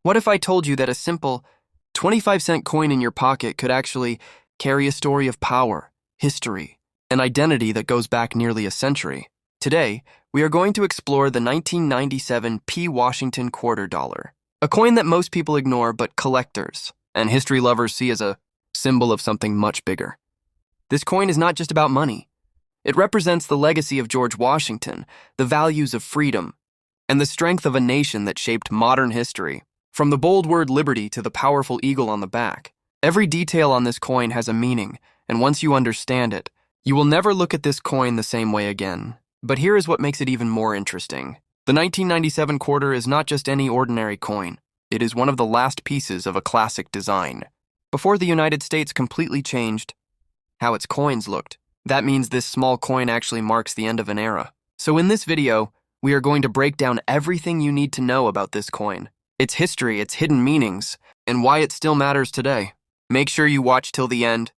What if I told you that a simple 25-cent coin in your pocket could actually carry a story of power, history, and identity that goes back nearly a century? Today, we are going to explore the 1997 P. Washington quarter dollar, a coin that most people ignore but collectors and history lovers see as a symbol of something much bigger. This coin is not just about money. It represents the legacy of George Washington, the values of freedom, and the strength of a nation that shaped modern history. From the bold word liberty to the powerful eagle on the back, every detail on this coin has a meaning, and once you understand it, you will never look at this coin the same way again. But here is what makes it even more interesting. The 1997 quarter is not just any ordinary coin. It is one of the last pieces of a classic design. Before the United States completely changed how its coins looked, that means this small coin actually marks the end of an era. So in this video, we are going to break down everything you need to know about this coin, its history, its hidden meanings, and why it still matters today. Make sure you watch till the end,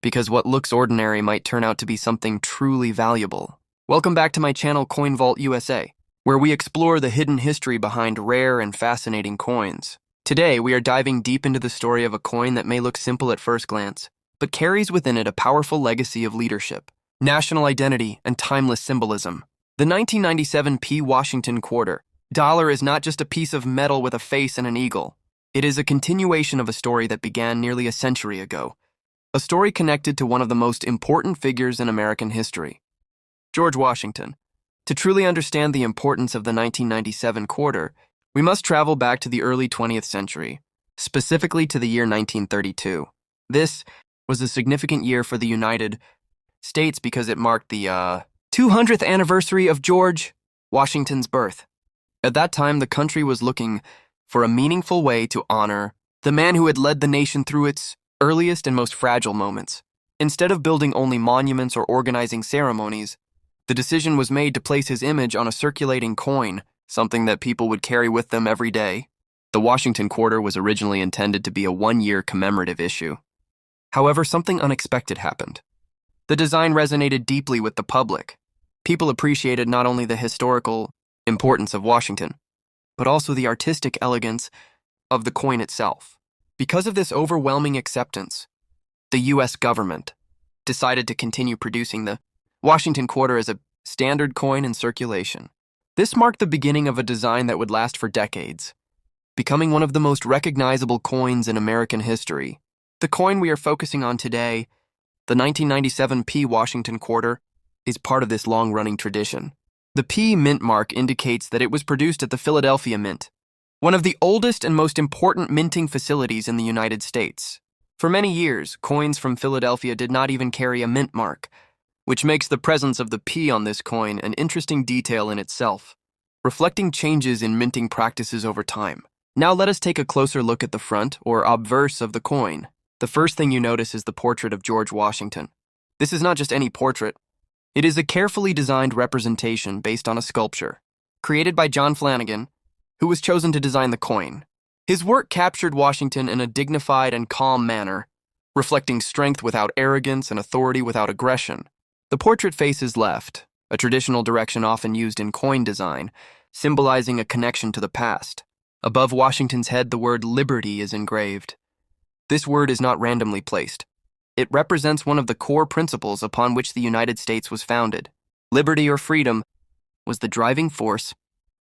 because what looks ordinary might turn out to be something truly valuable. Welcome back to my channel Coin Vault USA, where we explore the hidden history behind rare and fascinating coins. Today, we are diving deep into the story of a coin that may look simple at first glance, but carries within it a powerful legacy of leadership, national identity, and timeless symbolism. The 1997 P. Washington quarter dollar is not just a piece of metal with a face and an eagle. It is a continuation of a story that began nearly a century ago, a story connected to one of the most important figures in American history, George Washington. To truly understand the importance of the 1997 quarter, we must travel back to the early 20th century, specifically to the year 1932. This was a significant year for the United States because it marked the 200th anniversary of George Washington's birth. At that time, the country was looking for a meaningful way to honor the man who had led the nation through its earliest and most fragile moments. Instead of building only monuments or organizing ceremonies, the decision was made to place his image on a circulating coin, something that people would carry with them every day. The Washington quarter was originally intended to be a one-year commemorative issue. However, something unexpected happened. The design resonated deeply with the public. People appreciated not only the historical importance of Washington, but also the artistic elegance of the coin itself. Because of this overwhelming acceptance, the U.S. government decided to continue producing the Washington quarter as a standard coin in circulation. This marked the beginning of a design that would last for decades, becoming one of the most recognizable coins in American history. The coin we are focusing on today, the 1997 P. Washington quarter, is part of this long-running tradition. The P mint mark indicates that it was produced at the Philadelphia Mint, one of the oldest and most important minting facilities in the United States. For many years, coins from Philadelphia did not even carry a mint mark, which makes the presence of the P on this coin an interesting detail in itself, reflecting changes in minting practices over time. Now let us take a closer look at the front, or obverse, of the coin. The first thing you notice is the portrait of George Washington. This is not just any portrait. It is a carefully designed representation based on a sculpture, created by John Flanagan, who was chosen to design the coin. His work captured Washington in a dignified and calm manner, reflecting strength without arrogance and authority without aggression. The portrait faces left, a traditional direction often used in coin design, symbolizing a connection to the past. Above Washington's head, the word liberty is engraved. This word is not randomly placed. It represents one of the core principles upon which the United States was founded. Liberty, or freedom, was the driving force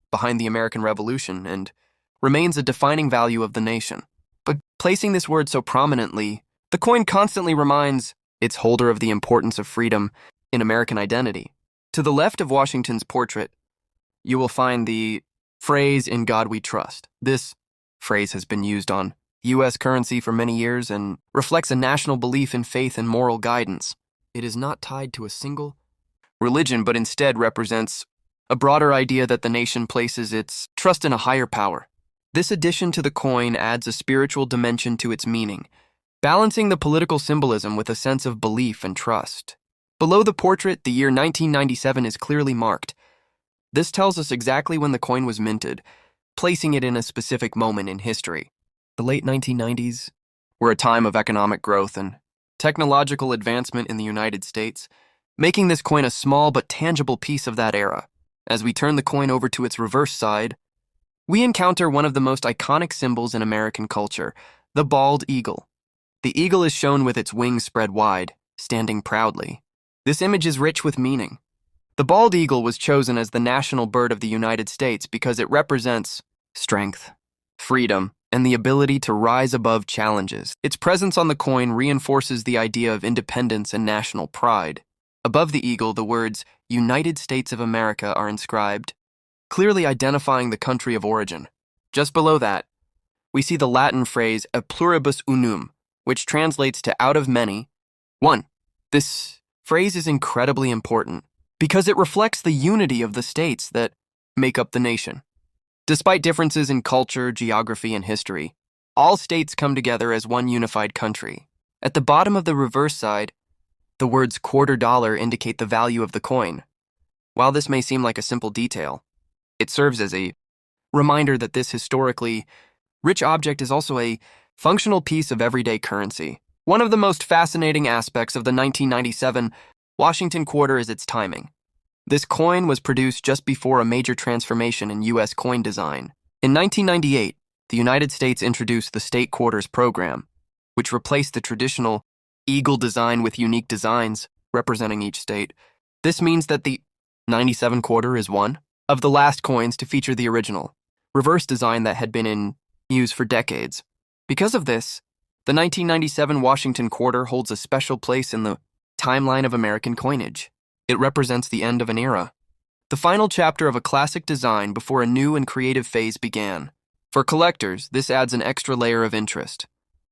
behind the American Revolution and remains a defining value of the nation. But placing this word so prominently, the coin constantly reminds its holder of the importance of freedom in American identity. To the left of Washington's portrait, you will find the phrase, "In God We Trust." This phrase has been used on U.S. currency for many years and reflects a national belief in faith and moral guidance. It is not tied to a single religion, but instead represents a broader idea that the nation places its trust in a higher power. This addition to the coin adds a spiritual dimension to its meaning, balancing the political symbolism with a sense of belief and trust. Below the portrait, the year 1997 is clearly marked. This tells us exactly when the coin was minted, placing it in a specific moment in history. The late 1990s were a time of economic growth and technological advancement in the United States, making this coin a small but tangible piece of that era. As we turn the coin over to its reverse side, we encounter one of the most iconic symbols in American culture, the bald eagle. The eagle is shown with its wings spread wide, standing proudly. This image is rich with meaning. The bald eagle was chosen as the national bird of the United States because it represents strength, freedom, and the ability to rise above challenges. Its presence on the coin reinforces the idea of independence and national pride. Above the eagle, the words United States of America are inscribed, clearly identifying the country of origin. Just below that, we see the Latin phrase a pluribus unum, which translates to out of many, one. This phrase is incredibly important because it reflects the unity of the states that make up the nation. Despite differences in culture, geography, and history, all states come together as one unified country. At the bottom of the reverse side, the words quarter dollar indicate the value of the coin. While this may seem like a simple detail, it serves as a reminder that this historically rich object is also a functional piece of everyday currency. One of the most fascinating aspects of the 1997 Washington quarter is its timing. This coin was produced just before a major transformation in U.S. coin design. In 1998, the United States introduced the State Quarters program, which replaced the traditional eagle design with unique designs representing each state. This means that the 97 quarter is one of the last coins to feature the original reverse design that had been in use for decades. Because of this, the 1997 Washington quarter holds a special place in the timeline of American coinage. It represents the end of an era, the final chapter of a classic design before a new and creative phase began. For collectors, this adds an extra layer of interest.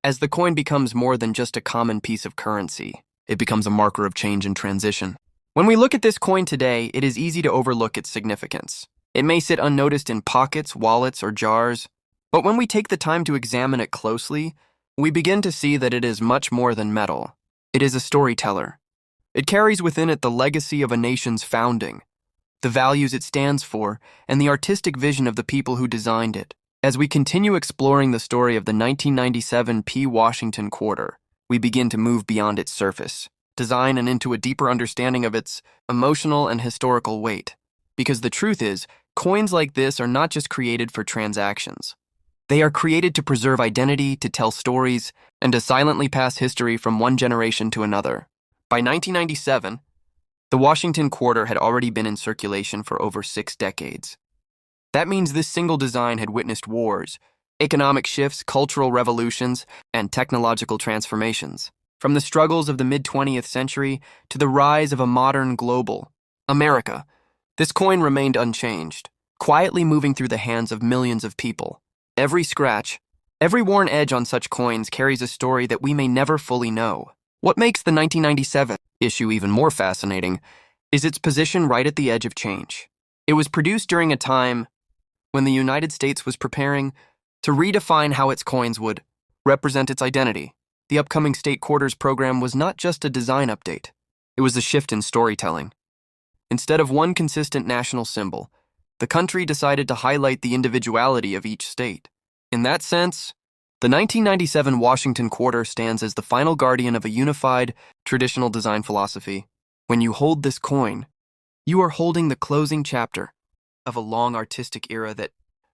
As the coin becomes more than just a common piece of currency, it becomes a marker of change and transition. When we look at this coin today, it is easy to overlook its significance. It may sit unnoticed in pockets, wallets, or jars, but when we take the time to examine it closely, we begin to see that it is much more than metal. It is a storyteller. It carries within it the legacy of a nation's founding, the values it stands for, and the artistic vision of the people who designed it. As we continue exploring the story of the 1997 P. Washington quarter, we begin to move beyond its surface, design, and into a deeper understanding of its emotional and historical weight. Because the truth is, coins like this are not just created for transactions. They are created to preserve identity, to tell stories, and to silently pass history from one generation to another. By 1997, the Washington quarter had already been in circulation for over 6 decades. That means this single design had witnessed wars, economic shifts, cultural revolutions, and technological transformations. From the struggles of the mid-20th century to the rise of a modern global America, this coin remained unchanged, quietly moving through the hands of millions of people. Every scratch, every worn edge on such coins carries a story that we may never fully know. What makes the 1997 issue even more fascinating is its position right at the edge of change. It was produced during a time when the United States was preparing to redefine how its coins would represent its identity. The upcoming State Quarters program was not just a design update. It was a shift in storytelling. Instead of one consistent national symbol, the country decided to highlight the individuality of each state. In that sense, the 1997 Washington quarter stands as the final guardian of a unified, traditional design philosophy. When you hold this coin, you are holding the closing chapter of a long artistic era that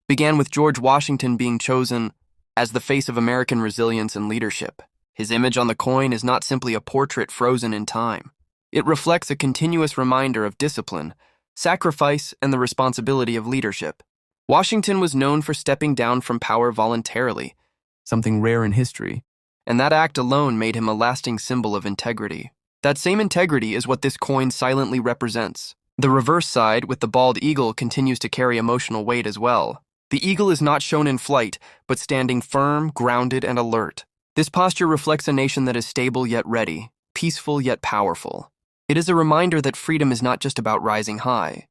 began with George Washington being chosen as the face of American resilience and leadership. His image on the coin is not simply a portrait frozen in time. It reflects a continuous reminder of discipline, sacrifice, and the responsibility of leadership. Washington was known for stepping down from power voluntarily, something rare in history, and that act alone made him a lasting symbol of integrity. That same integrity is what this coin silently represents. The reverse side, with the bald eagle, continues to carry emotional weight as well. The eagle is not shown in flight, but standing firm, grounded, and alert. This posture reflects a nation that is stable yet ready, peaceful yet powerful. It is a reminder that freedom is not just about rising high,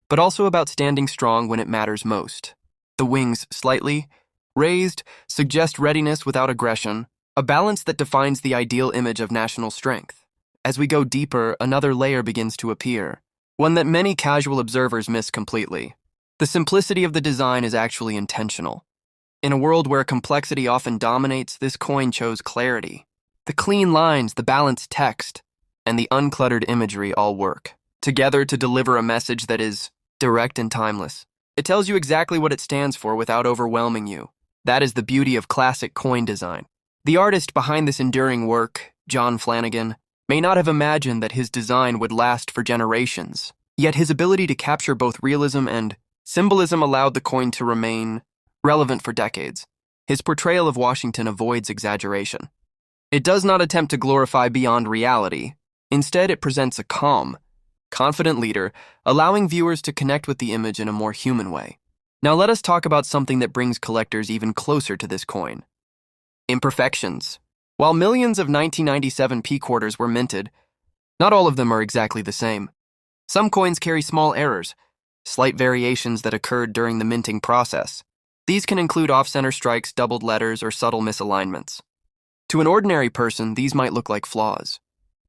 but also about standing strong when it matters most. The wings, slightly raised, suggest readiness without aggression, a balance that defines the ideal image of national strength. As we go deeper, another layer begins to appear, one that many casual observers miss completely. The simplicity of the design is actually intentional. In a world where complexity often dominates, this coin chose clarity. The clean lines, the balanced text, and the uncluttered imagery all work together to deliver a message that is direct and timeless. It tells you exactly what it stands for without overwhelming you. That is the beauty of classic coin design. The artist behind this enduring work, John Flanagan, may not have imagined that his design would last for generations, yet his ability to capture both realism and symbolism allowed the coin to remain relevant for decades. His portrayal of Washington avoids exaggeration. It does not attempt to glorify beyond reality. Instead, it presents a calm, confident leader, allowing viewers to connect with the image in a more human way. Now let us talk about something that brings collectors even closer to this coin. Imperfections. While millions of 1997 P quarters were minted, not all of them are exactly the same. Some coins carry small errors, slight variations that occurred during the minting process. These can include off-center strikes, doubled letters, or subtle misalignments. To an ordinary person, these might look like flaws.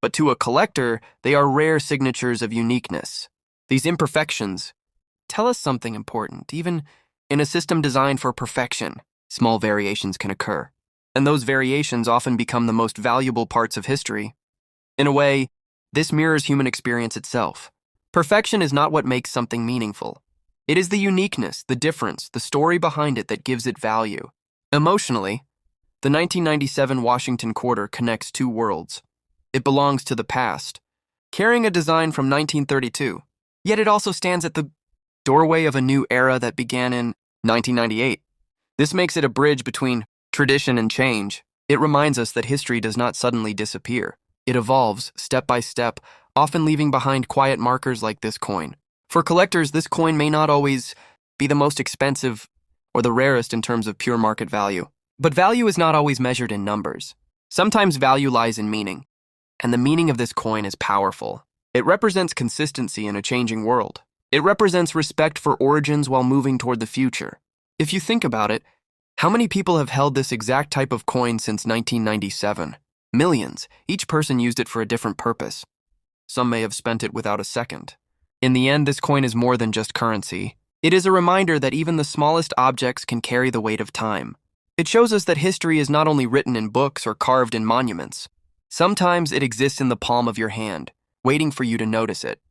But to a collector, they are rare signatures of uniqueness. These imperfections tell us something important. Even in a system designed for perfection, small variations can occur. And those variations often become the most valuable parts of history. In a way, this mirrors human experience itself. Perfection is not what makes something meaningful. It is the uniqueness, the difference, the story behind it that gives it value. Emotionally, the 1997 Washington quarter connects two worlds. It belongs to the past, carrying a design from 1932, yet it also stands at the doorway of a new era that began in 1998. This makes it a bridge between tradition and change. It reminds us that history does not suddenly disappear. It evolves step by step, often leaving behind quiet markers like this coin. For collectors, this coin may not always be the most expensive or the rarest in terms of pure market value. But value is not always measured in numbers. Sometimes value lies in meaning. And the meaning of this coin is powerful. It represents consistency in a changing world. It represents respect for origins while moving toward the future. If you think about it, how many people have held this exact type of coin since 1997? Millions. Each person used it for a different purpose. Some may have spent it without a second. In the end, this coin is more than just currency. It is a reminder that even the smallest objects can carry the weight of time. It shows us that history is not only written in books or carved in monuments. Sometimes it exists in the palm of your hand, waiting for you to notice it.